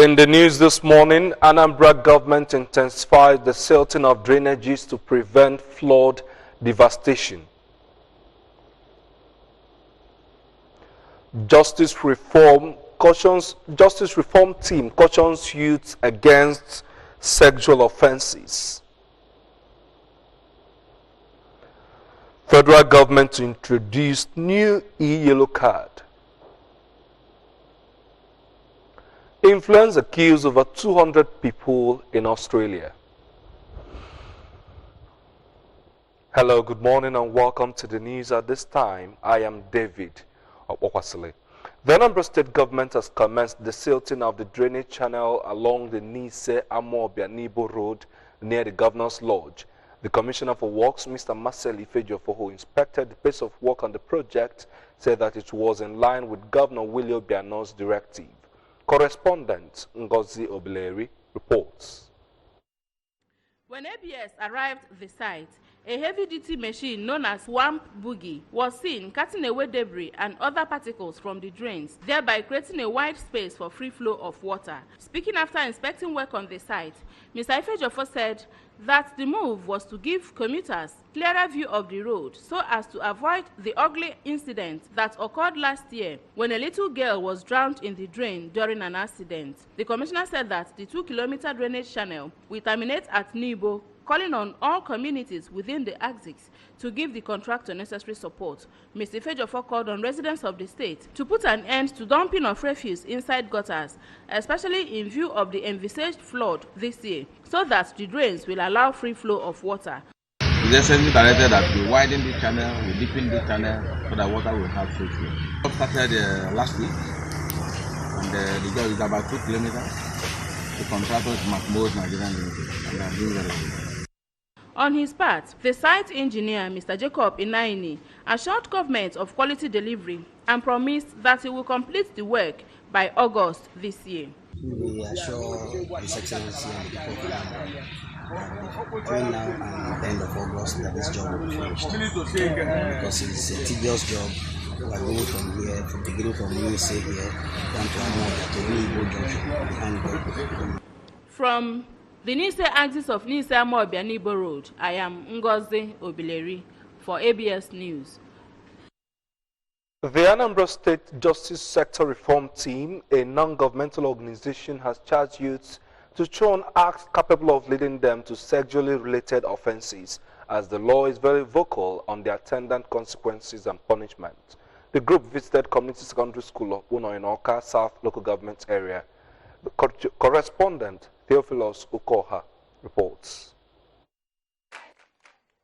In the news this morning, Anambra government intensified the silting of drainages to prevent flood devastation. Justice Reform Team cautions youth against sexual offences. Federal government introduced new e-yellow card. Influenza kills over 200 people in Australia. Hello, good morning and welcome to the news at this time. I am David Okwasile. The Anambra State government has commenced the silting of the drainage channel along the Nise-Amobia-Nibo Road near the Governor's Lodge. The Commissioner for Works, Mr. Marcel Ifejiofor, who inspected the pace of work on the project, said that it was in line with Governor Willie Obiano's directive. Correspondent Ngozi Obileri reports. When ABS arrived at the site, a heavy-duty machine known as swamp boogie was seen cutting away debris and other particles from the drains, thereby creating a wide space for free flow of water. Speaking after inspecting work on the site, Mr. Ifejiofor said that the move was to give commuters clearer view of the road so as to avoid the ugly incident that occurred last year when a little girl was drowned in the drain during an accident. The commissioner said that the 2-kilometer drainage channel will terminate at Nibo, calling on all communities within the axis to give the contractor necessary support. Mr. Ifejiofor called on residents of the state to put an end to dumping of refuse inside gutters, especially in view of the envisaged flood this year, so that the drains will allow free flow of water. It's essentially directed that we widen the channel, we deepen the channel so that water will have free flow. We started last week, and the job is about 2 kilometers. The contractor is Macmos Nigerian Limited, and they are doing very well. On his part, the site engineer, Mr. Jacob Inaini, assured government of quality delivery and promised that he will complete the work by August this year. We assure His Excellency and the people between now and the end of August that this job will be finished. Because it's a tedious job. We are going from here, from beginning from Nise here, down to Anambra to Nibo Junction, behind God. From the Nise axis of Nise-Amobia-Nibo Road, I am Ngozi Obileri for ABS News. The Anambra State Justice Sector Reform Team, a non-governmental organization, has charged youths to shun acts capable of leading them to sexually related offenses, as the law is very vocal on the attendant consequences and punishment. The group visited Community Secondary School of Uno in Oka South Local Government Area. The correspondent Theophilus Ukoha reports.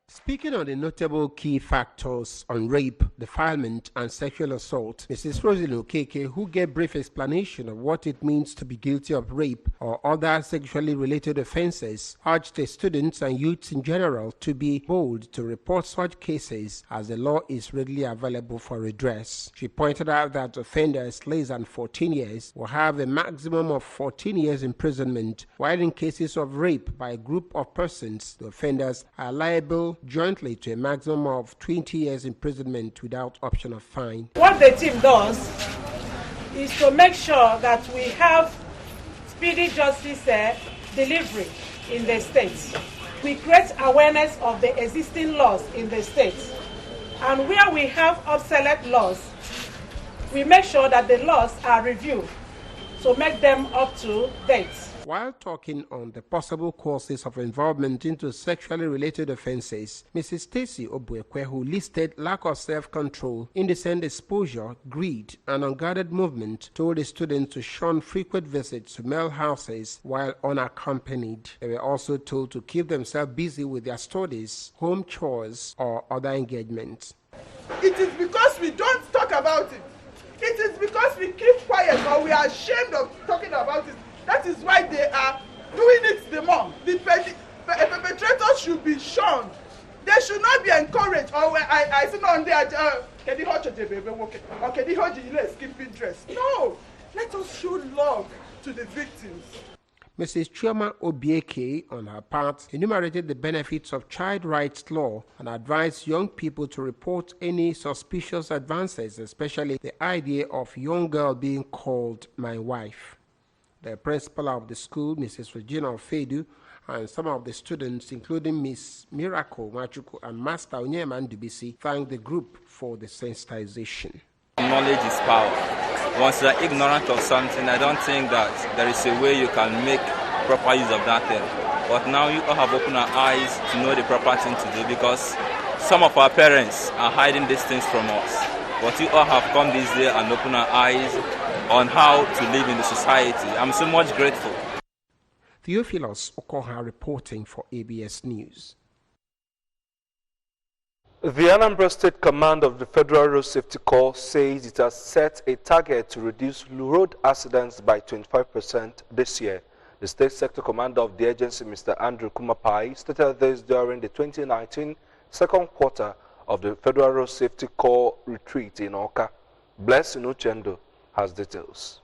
Speaking on the notable key factors on rape, defilement, and sexual assault, Mrs. Rosalyn Okeke, who gave brief explanation of what it means to be guilty of rape or other sexually related offenses, urged the students and youths in general to be bold to report such cases as the law is readily available for redress. She pointed out that offenders less than 14 years will have a maximum of 14 years imprisonment, while in cases of rape by a group of persons, the offenders are liable jointly to a maximum of 20 years imprisonment without option of fine. What the team does is to make sure that we have speedy justice delivery in the state. We create awareness of the existing laws in the state. And where we have obsolete laws, we make sure that the laws are reviewed to make them up to date. While talking on the possible causes of involvement into sexually related offenses, Mrs. Stacy Obuekwe, who listed lack of self-control, indecent exposure, greed, and unguarded movement, told the students to shun frequent visits to male houses while unaccompanied. They were also told to keep themselves busy with their studies, home chores, or other engagements. It is because we don't talk about it. It is because we keep quiet or we are ashamed of talking about it. That is why they are doing it the more. The perpetrators should be shunned. They should not be encouraged. Or I sit on there, skipping dress. No, let us show love to the victims. Mrs. Chioma Obieke, on her part, enumerated the benefits of child rights law and advised young people to report any suspicious advances, especially the idea of young girl being called my wife. The principal of the school, Mrs. Regina Ofedu, and some of the students, including Miss Miracle Machuku and Master Onyeman Dubisi, thanked the group for the sensitization. Knowledge is power. Once you're ignorant of something, I don't think that there is a way you can make proper use of that thing. But now you all have opened our eyes to know the proper thing to do, because some of our parents are hiding these things from us. But you all have come this day and opened our eyes on how to live in the society. I'm so much grateful. Theophilus Okoha reporting for ABS News. The Anambra State Command of the Federal Road Safety Corps says it has set a target to reduce road accidents by 25% this year. The State Sector Commander of the agency, Mr. Andrew Kumapai, stated this during the 2019 second quarter of the Federal Road Safety Corps retreat in Oka. Blessing Uchendo has details.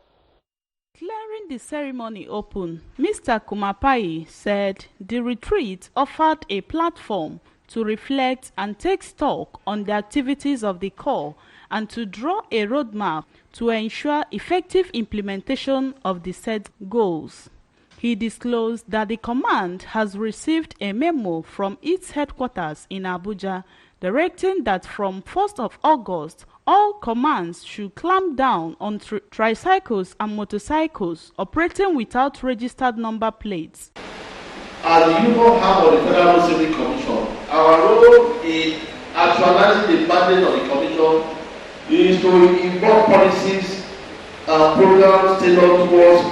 Clearing the ceremony open, Mr. Kumapai said the retreat offered a platform to reflect and take stock on the activities of the Corps and to draw a roadmap to ensure effective implementation of the set goals. He disclosed that the command has received a memo from its headquarters in Abuja directing that from 1st of August, all commands should clamp down on tricycles and motorcycles operating without registered number plates. As the uniform arm of the Federal Road Safety Commission, our role in actualizing the mandate of the Commission is to involve policies and programs tailored towards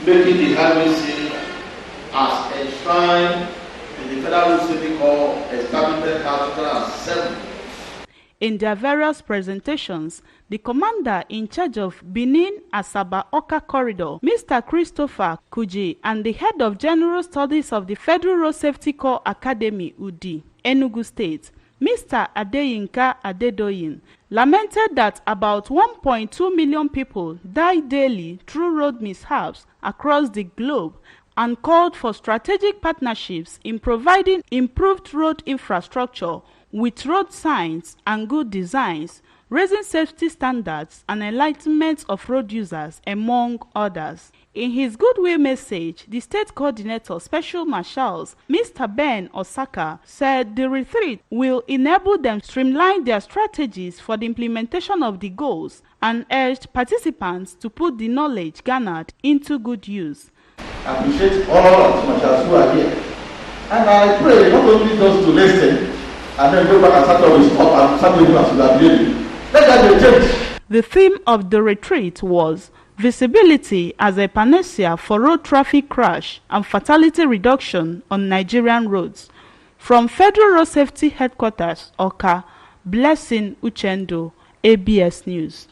making the highway safe as enshrined in the Federal Road Safety Corps establishment 2007. In their various presentations, the commander in charge of Benin-Asaba-Oka Corridor, Mr. Christopher Kuji, and the head of General Studies of the Federal Road Safety Corps Academy, UDI, Enugu State, Mr. Adeyinka Adedoyin, lamented that about 1.2 million people die daily through road mishaps across the globe and called for strategic partnerships in providing improved road infrastructure with road signs and good designs, raising safety standards and enlightenment of road users, among others. In his goodwill message, the state coordinator, Special Marshals, Mr. Ben Osaka, said the retreat will enable them to streamline their strategies for the implementation of the goals and urged participants to put the knowledge garnered into good use. I appreciate all of the marshals who are here. And I pray not only those to listen and then go back and start always up and start doing as we are doing. Let that be changed. The theme of the retreat was visibility as a panacea for road traffic crash and fatality reduction on Nigerian roads. From Federal Road Safety Headquarters, Oka, Blessing Uchendo, ABS News.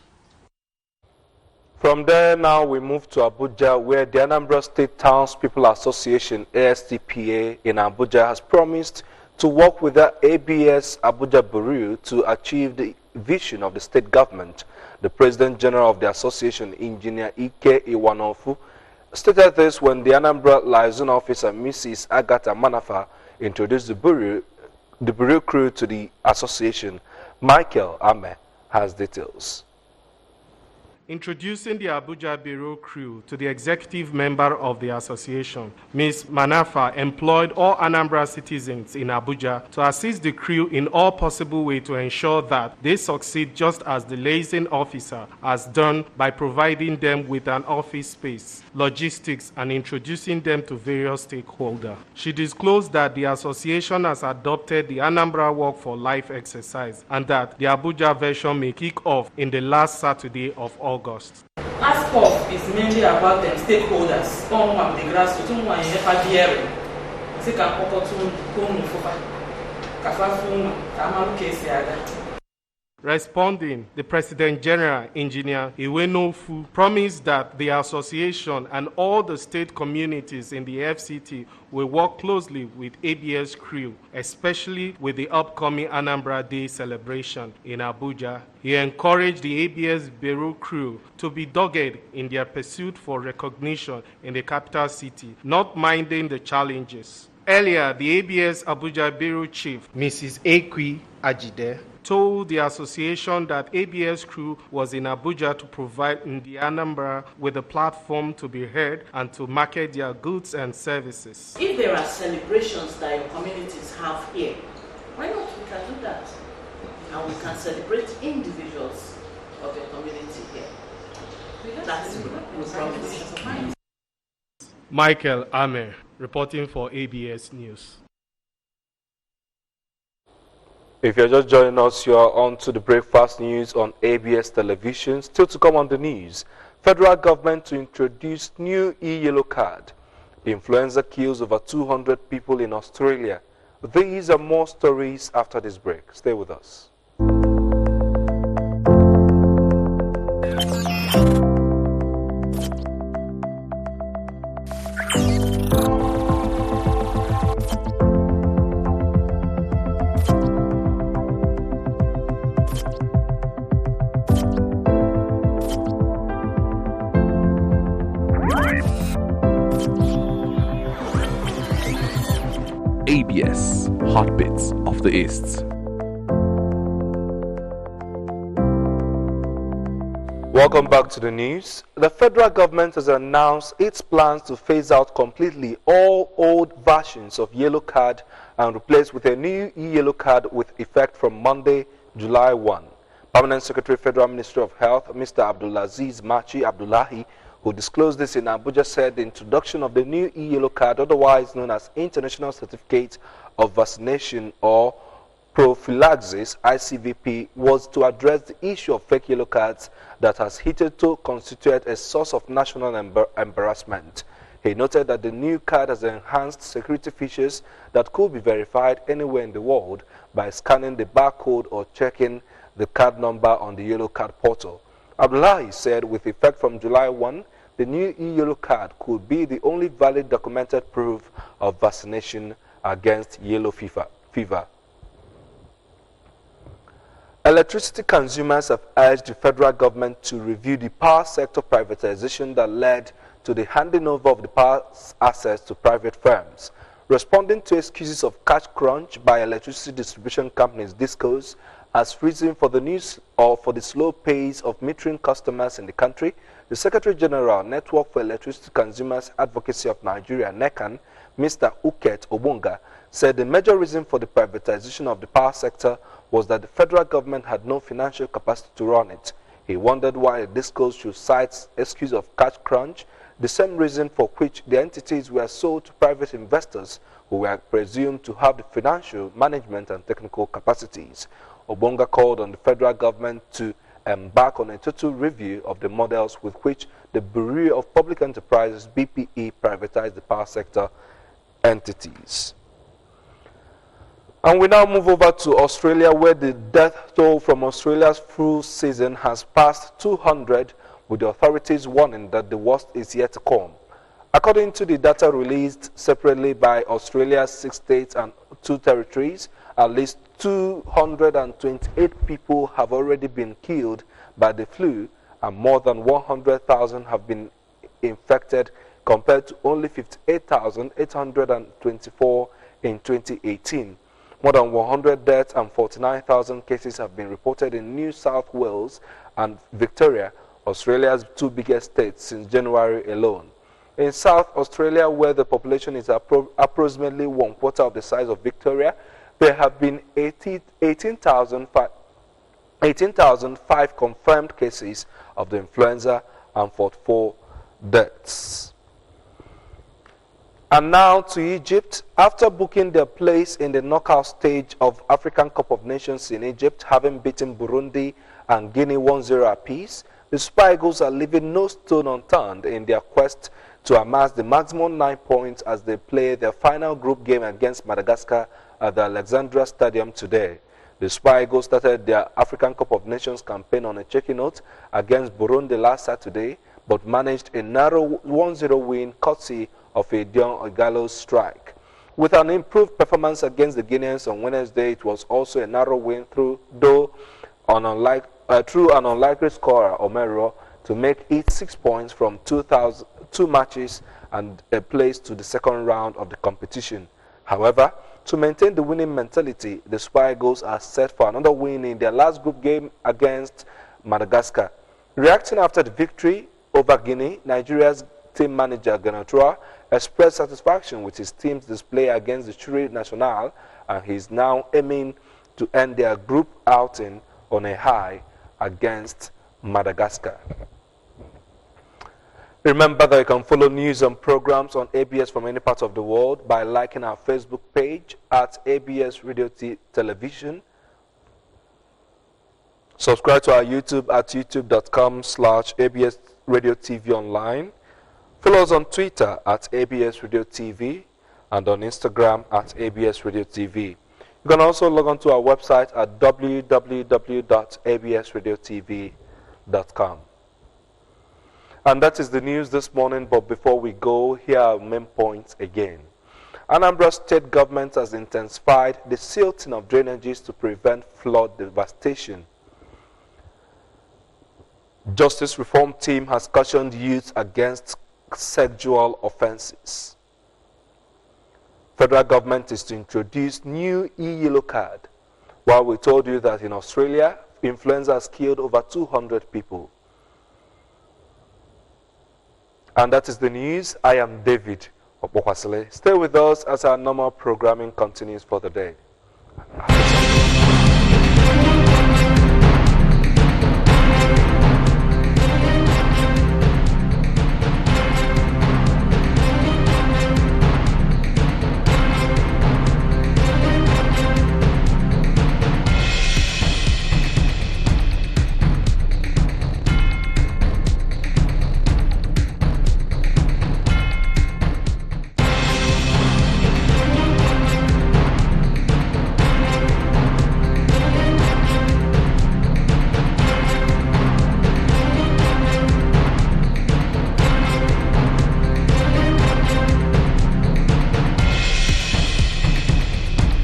From there, now we move to Abuja, where the Anambra State Townspeople Association, ASTPA, in Abuja has promised to work with the ABS Abuja Bureau to achieve the vision of the state government. The President General of the association, Engineer Ike Iwanofu, stated this when the Anambra liaison officer, Mrs. Agatha Manafa, introduced the bureau crew to the association. Michael Ame has details. Introducing the Abuja Bureau crew to the executive member of the association, Ms. Manafa employed all Anambra citizens in Abuja to assist the crew in all possible ways to ensure that they succeed, just as the liaison officer has done by providing them with an office space, logistics, and introducing them to various stakeholders. She disclosed that the association has adopted the Anambra Walk for Life exercise and that the Abuja version may kick off in the last Saturday of August. ASCOF is mainly about the stakeholders. The grassroots, Responding, the President General, Engineer Iwenofu, promised that the association and all the state communities in the FCT will work closely with ABS crew, especially with the upcoming Anambra Day celebration in Abuja. He encouraged the ABS Bureau crew to be dogged in their pursuit for recognition in the capital city, not minding the challenges. Earlier, the ABS Abuja Bureau Chief, Mrs. Ekwi Ajide, told the association that ABS crew was in Abuja to provide the Anambra with a platform to be heard and to market their goods and services. If there are celebrations that your communities have here, why not we can do that? And we can celebrate individuals of your community here. That's the promise. Michael Ame, reporting for ABS News. If you're just joining us, you are on to the breakfast news on ABS television. Still to come on the news, federal government to introduce new e-yellow card. Influenza kills over 200 people in Australia. These are more stories after this break. Stay with us. ABS, Heartbeats of the East. Welcome back to the news. The federal government has announced its plans to phase out completely all old versions of yellow card and replace with a new e-yellow card with effect from Monday, July 1. Permanent Secretary, Federal Ministry of Health, Mr. Abdulaziz Machi Abdullahi, who disclosed this in Abuja, said the introduction of the new e-yellow card, otherwise known as International Certificate of Vaccination or Prophylaxis, ICVP, was to address the issue of fake yellow cards that has hitherto constituted a source of national embarrassment. He noted that the new card has enhanced security features that could be verified anywhere in the world by scanning the barcode or checking the card number on the yellow card portal. Abdullahi said with effect from July 1, the new e-yellow card could be the only valid documented proof of vaccination against yellow fever. Electricity consumers have urged the federal government to review the power sector privatization that led to the handing over of the power assets to private firms. Responding to excuses of cash crunch by electricity distribution companies, DISCOs, as reason for the news or for the slow pace of metering customers in the country, the Secretary General, Network for Electricity Consumers Advocacy of Nigeria, NECAN, Mr. Uket Obunga, said the major reason for the privatization of the power sector was that the federal government had no financial capacity to run it. He wondered why the DISCOs should cite excuse of cash crunch, the same reason for which the entities were sold to private investors who were presumed to have the financial, management and technical capacities. Obonga called on the federal government to embark on a total review of the models with which the Bureau of Public Enterprises, BPE, privatized the power sector entities. And we now move over to Australia, where the death toll from Australia's flu season has passed 200, with the authorities warning that the worst is yet to come. According to the data released separately by Australia's 6 states and 2 territories, at least 228 people have already been killed by the flu and more than 100,000 have been infected, compared to only 58,824 in 2018. More than 100 deaths and 49,000 cases have been reported in New South Wales and Victoria, Australia's 2 biggest states, since January alone. In South Australia, where the population is approximately 1/4 of the size of Victoria, there have been 18,005 confirmed cases of the influenza and 44 deaths. And now to Egypt. After booking their place in the knockout stage of African Cup of Nations in Egypt, having beaten Burundi and Guinea 1-0 apiece, the Super Eagles are leaving no stone unturned in their quest to amass the maximum 9 points as they play their final group game against Madagascar at the Alexandria Stadium today. The Super Eagles started their African Cup of Nations campaign on a cheeky note against Burundi last Saturday, but managed a narrow 1-0 win courtesy of a Dion Igalo's strike. With an improved performance against the Guineans on Wednesday, it was also a narrow win through an unlikely scorer, Omero, to make it 6 points from 2 matches and a place to the second round of the competition. However, to maintain the winning mentality, the Super Eagles are set for another win in their last group game against Madagascar. Reacting after the victory over Guinea, Nigeria's team manager Ganatura expressed satisfaction with his team's display against the Churi National, and he is now aiming to end their group outing on a high against Madagascar. Remember that you can follow news and programs on ABS from any part of the world by liking our Facebook page at ABS Radio Television. Subscribe to our YouTube at youtube.com/ABS Radio TV Online. Follow us on Twitter at ABS Radio TV and on Instagram at ABS Radio TV. You can also log on to our website at www.absradiotv.com. And that is the news this morning, but before we go, here are main points again. Anambra state government has intensified the silting of drainages to prevent flood devastation. Justice Reform Team has cautioned youth against sexual offences. Federal government is to introduce new e-yellow card, while we told you that in Australia, influenza has killed over 200 people. And that is the news. I am David Obokwasile. Stay with us as our normal programming continues for the day.